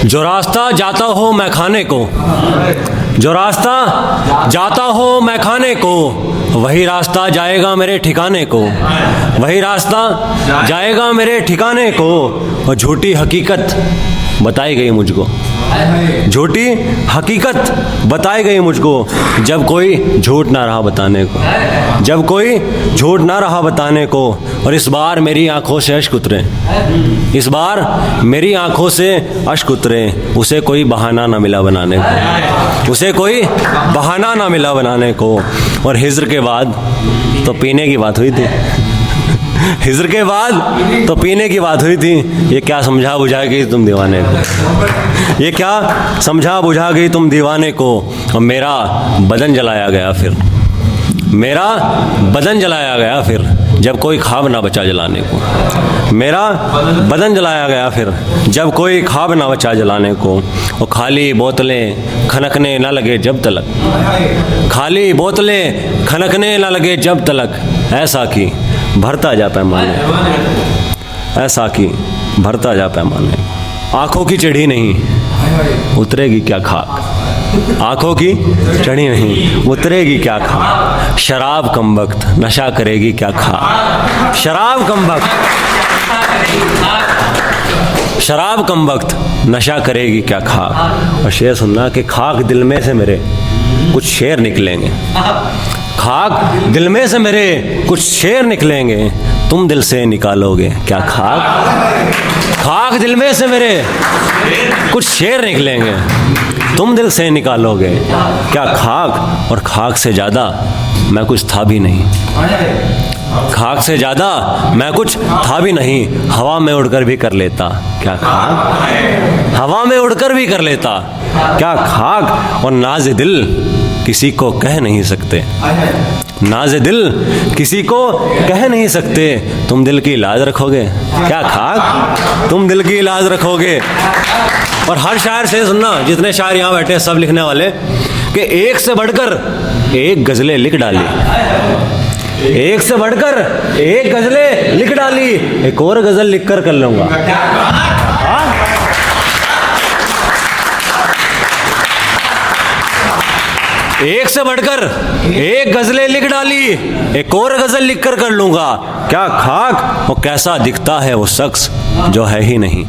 जो रास्ता जाता हो मैं खाने को, जो रास्ता जाता हो मैं खाने को, वही रास्ता जाएगा मेरे ठिकाने को, वही रास्ता जाएगा मेरे ठिकाने को। और झूठी हकीकत बताई गई मुझको, झूठी हकीकत बताई गई मुझको, जब कोई झूठ ना रहा बताने को, जब कोई झूठ ना रहा बताने को। और इस बार मेरी आंखों से अश्क उतरे, इस बार मेरी आंखों से अश्क उतरे, उसे कोई बहाना ना मिला बनाने को, उसे कोई बहाना ना मिला बनाने को। और हिज्र के बाद तो पीने की बात हुई थी, हिज्र के बाद तो पीने की बात हुई थी। ये क्या समझा बुझा गई तुम दीवाने को, ये क्या समझा बुझा गई तुम दीवाने को। और मेरा बदन जलाया गया फिर, मेरा बदन जलाया गया फिर, जब कोई ख्वाब ना बचा जलाने को, मेरा बदन जलाया गया फिर, जब कोई ख्वाब ना बचा जलाने को। और खाली बोतलें खनकने ना लगे जब तलक, खाली बोतलें खनकने ना लगे जब तलक, ऐसा की भरता जा पैमाने, ऐसा की भरता जा पैमाने। आंखों की चढ़ी नहीं उतरेगी क्या खाक, आंखों की चढ़ी नहीं उतरेगी क्या खाक। शराब कम वक्त नशा करेगी क्या खाक, शराब कम वक्त, शराब कम वक्त नशा करेगी क्या खाक। और शेर सुनना कि खाक दिल में से मेरे कुछ शेर निकलेंगे, खाक दिल में से मेरे कुछ शेर निकलेंगे, तुम दिल से निकालोगे क्या खाक। खाक दिल में से मेरे कुछ शेर निकलेंगे, तुम दिल से निकालोगे क्या खाक। और खाक से ज़्यादा मैं कुछ था भी नहीं, खाक से ज़्यादा मैं कुछ था भी नहीं, हवा में उड़कर भी कर लेता क्या खाक, हवा में उड़कर भी कर लेता क्या खाक। और नाज़ दिल किसी को कह नहीं सकते, नाज़ दिल किसी को कह नहीं सकते, तुम दिल की लाज रखोगे क्या खाक, तुम दिल की लाज रखोगे। और हर शायर से सुनना, जितने शायर यहाँ बैठे हैं सब लिखने वाले, कि एक से बढ़कर एक गज़लें लिख डाली, एक से बढ़कर एक गज़लें लिख डाली, एक और गज़ल लिख कर लूँगा। एक से बढ़कर एक गज़लें लिख डाली, एक और गज़ल लिख कर लूँगा क्या खाक। और कैसा दिखता है वो शख्स जो है ही नहीं,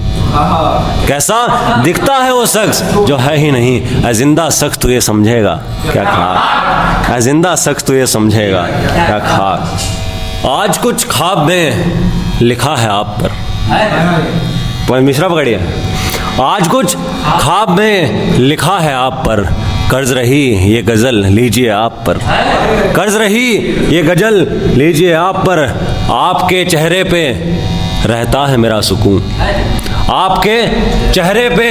कैसा दिखता है वो शख्स जो है ही नहीं, ऐ जिंदा शख्स तू ये समझेगा क्या खाक, ऐ जिंदा शख्स तू ये समझेगा क्या खाक। आज कुछ ख्वाब में लिखा है आप पर, मिश्रा पकड़िए। आज कुछ ख्वाब में लिखा है आप पर, कर्ज रही ये गज़ल लीजिए आप पर, कर्ज रही ये गज़ल लीजिए आप पर। आपके चेहरे पे रहता है मेरा सुकून, आपके चेहरे पे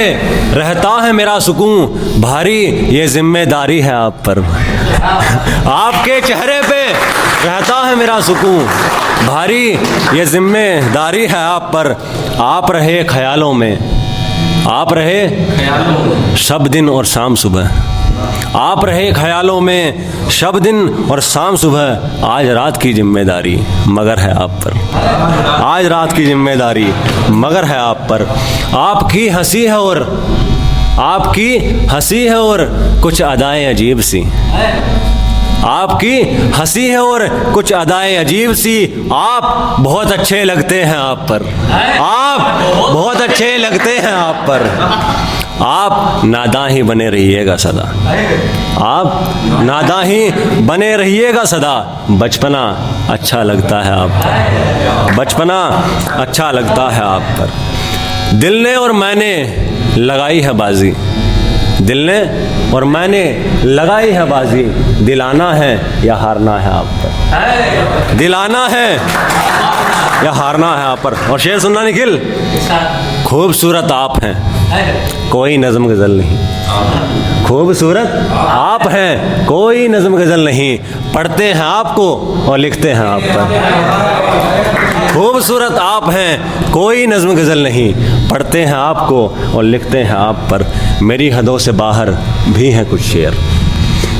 रहता है मेरा सुकून, भारी ये जिम्मेदारी है आप पर। आपके चेहरे पे रहता है मेरा सुकून, भारी ये जिम्मेदारी है आप पर। आप रहे ख्यालों में, आप रहे शब दिन और शाम सुबह, आप रहे ख्यालों में शब दिन और शाम सुबह। आज रात की जिम्मेदारी मगर है आप पर, आज रात की जिम्मेदारी मगर है आप पर। आपकी हंसी है और आपकी हंसी है और कुछ अदाएं अजीब सी, आपकी हंसी है और कुछ अदाएं अजीब सी। आप बहुत अच्छे लगते हैं आप पर, आप बहुत अच्छे लगते हैं आप पर। आप नादां ही बने रहिएगा सदा, आप नादां ही बने रहिएगा सदा। बचपना अच्छा लगता है आप पर, बचपना अच्छा लगता है आप पर। दिल ने और मैंने लगाई है बाजी, दिल ने और मैंने लगाई है बाजी। दिलाना है या हारना है आप पर, दिलाना है या हारना है आप पर। और शेर सुनना निखिल, खूबसूरत आप हैं कोई नज़म गज़ल नहीं, खूबसूरत आप हैं कोई नज़म गज़ल नहीं, पढ़ते हैं आपको और लिखते हैं आप पर। खूबसूरत आप हैं कोई नज़म गज़ल नहीं, पढ़ते हैं आपको और लिखते हैं आप पर। मेरी हदों से बाहर भी हैं कुछ शेर,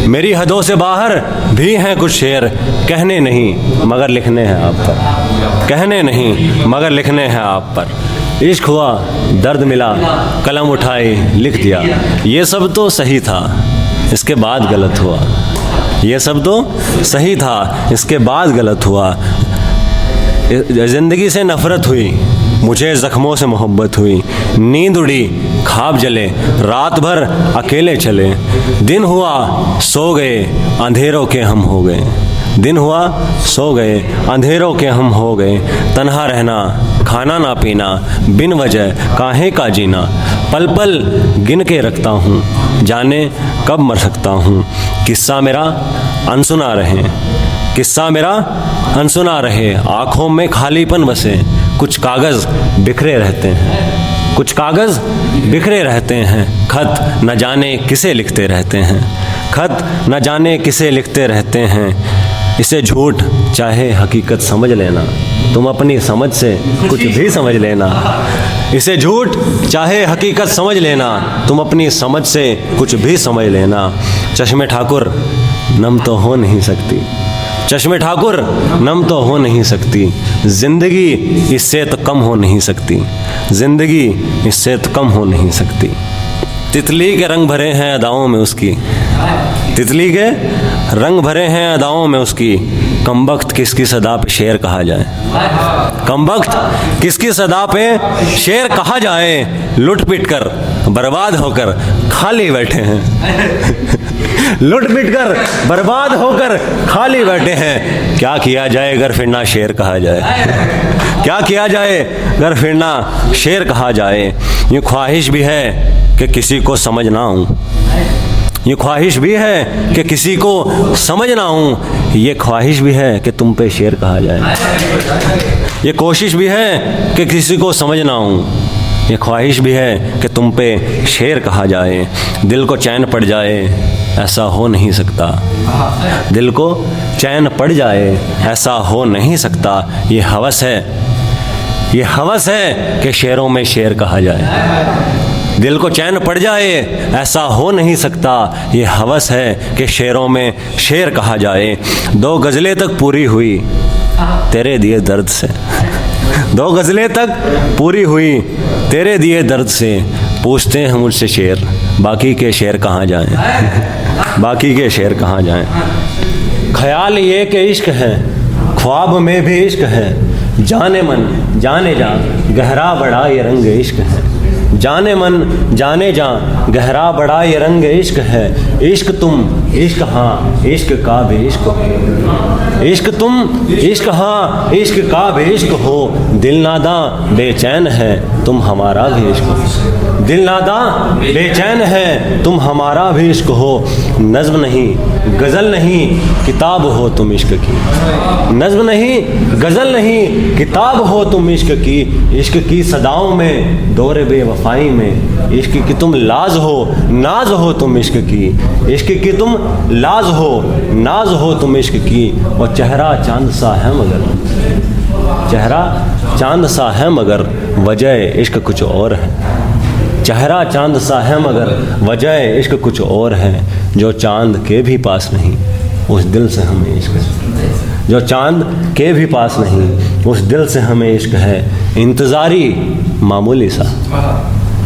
मेरी हदों से बाहर भी हैं कुछ शेर, कहने नहीं मगर लिखने हैं आप पर, कहने नहीं मगर लिखने हैं आप पर। इश्क हुआ, दर्द मिला, कलम उठाई लिख दिया। ये सब तो सही था, इसके बाद गलत हुआ। ये सब तो सही था, इसके बाद गलत हुआ। ज़िंदगी से नफ़रत हुई, मुझे ज़ख्मों से मोहब्बत हुई। नींद उड़ी, ख्वाब जले, रात भर अकेले चले। दिन हुआ, सो गए, अंधेरों के हम हो गए। दिन हुआ, सो गए, अंधेरों के हम हो गए। तन्हा रहना, खाना ना पीना, बिन वजह काहे का जीना। पल पल गिन के रखता हूँ, जाने कब मर सकता हूँ। किस्सा मेरा अनसुना रहे, किस्सा मेरा अनसुना रहे। आँखों में खालीपन बसे, कुछ कागज़ बिखरे रहते हैं, कुछ कागज़ बिखरे रहते हैं। खत न जाने किसे लिखते रहते हैं, खत न जाने किसे लिखते रहते हैं। इसे झूठ चाहे हकीकत समझ लेना, तुम अपनी समझ से कुछ भी समझ लेना। इसे झूठ चाहे हकीकत समझ लेना, तुम अपनी समझ से कुछ भी समझ लेना। चश्मे ठाकुर नम तो हो नहीं सकती, चश्मे ठाकुर नम तो हो नहीं सकती। ज़िंदगी इससे तो कम हो नहीं सकती, ज़िंदगी इससे तो कम हो नहीं सकती। तितली के रंग भरे हैं अदाओं में उसकी, तितली के रंग भरे हैं अदाओं में उसकी। कमबख्त किसकी सदा पे शेर कहा जाए, कमबख्त किसकी सदा पे शेर कहा जाए। लुट पिट कर बर्बाद होकर खाली बैठे हैं, लुट पिट कर बर्बाद होकर खाली बैठे हैं। क्या किया जाए अगर फिर ना शेर कहा जाए, क्या किया जाए अगर फिर ना शेर कहा जाए। ये ख्वाहिश भी है कि किसी को समझ ना आऊँ, ये ख्वाहिश भी है कि किसी को समझ ना आऊँ। ये ख्वाहिश भी है कि तुम पे शेर कहा जाए, ये कोशिश भी है कि किसी को समझ ना आऊँ। ये ख्वाहिश भी है कि तुम पे शेर कहा जाए। दिल को चैन पड़ जाए ऐसा हो नहीं सकता, दिल को चैन पड़ जाए ऐसा हो नहीं सकता। ये हवस है, ये हवस है कि शेरों में शेर कहा जाए। दिल को चैन पड़ जाए ऐसा हो नहीं सकता, ये हवस है कि शेरों में शेर कहा जाए। 2 गज़लें तक पूरी हुई तेरे दिए दर्द से, 2 गज़लें तक पूरी हुई तेरे दिए दर्द से। पूछते हैं मुझसे शेर, बाकी के शेर कहाँ जाएं, बाकी के शेर कहाँ जाएं। ख्याल ये कि इश्क है, ख्वाब में भी इश्क है। जाने मन जाने जा, गहरा बड़ा ये रंग इश्क है। जाने मन जाने जा, गहरा बड़ा ये रंग इश्क है। इश्क तुम इश्क हाँ, इश्क का भी इश्क हो। इश्क तुम इश्क हाँ, इश्क का भी इश्क हो। दिल नादा बेचैन है, तुम हमारा भी इश्क हो। दिल नादा बेचैन है, तुम हमारा भी इश्क हो। नज़्म नहीं गज़ल नहीं, किताब हो तुम इश्क की। नज़्म नहीं गज़ल नहीं, किताब हो तुम इश्क की। इश्क की सदाओं में, दौरे बेवफाई में। इश्क की तुम लाज हो, नाज हो तुम इश्क की। इश्क की तुम लाज हो, नाज हो तुम इश्क की। और चेहरा चांद सा है मगर, चेहरा चांद सा है मगर वजह इश्क कुछ और है। चेहरा चांद सा है मगर वजह इश्क कुछ और है। जो चांद के भी पास नहीं उस दिल से हमें इश्क है, जो चांद के भी पास नहीं उस दिल से हमें इश्क है। इंतज़ारी मामूली सा,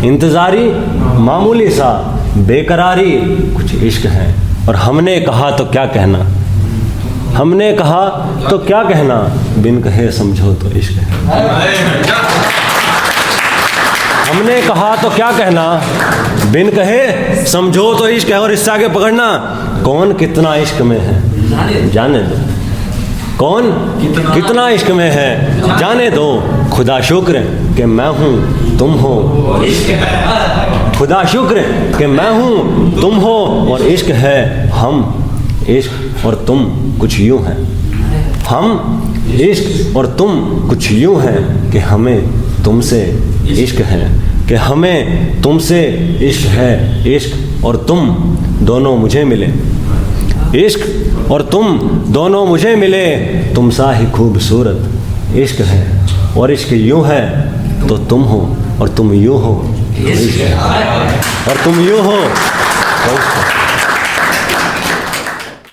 इंतज़ारी मामूली सा, बेकरारी कुछ इश्क है। और हमने कहा तो क्या कहना, हमने कहा तो क्या कहना, बिन कहे समझो तो इश्क है। हमने कहा तो क्या कहना, बिन कहे समझो तो इश्क है। और इससे आगे पकड़ना, कौन कितना इश्क में है जाने दो, कौन कितना इश्क में है जाने दो। खुदा शुक्र कि मैं हूँ तुम हो, खुदा शुक्र कि मैं हूँ तुम हो और इश्क है। हम इश्क और तुम कुछ यूँ हैं, हम इश्क और तुम कुछ यूँ हैं कि हमें तुमसे इश्क है, कि हमें तुमसे इश्क है। इश्क और तुम दोनों मुझे मिले, इश्क और तुम दोनों मुझे मिले। तुम सा ही खूबसूरत इश्क है, और इश्क यूँ है तो तुम हो, और तुम यूँ हो तो इश्क है, और तुम यूँ हो तो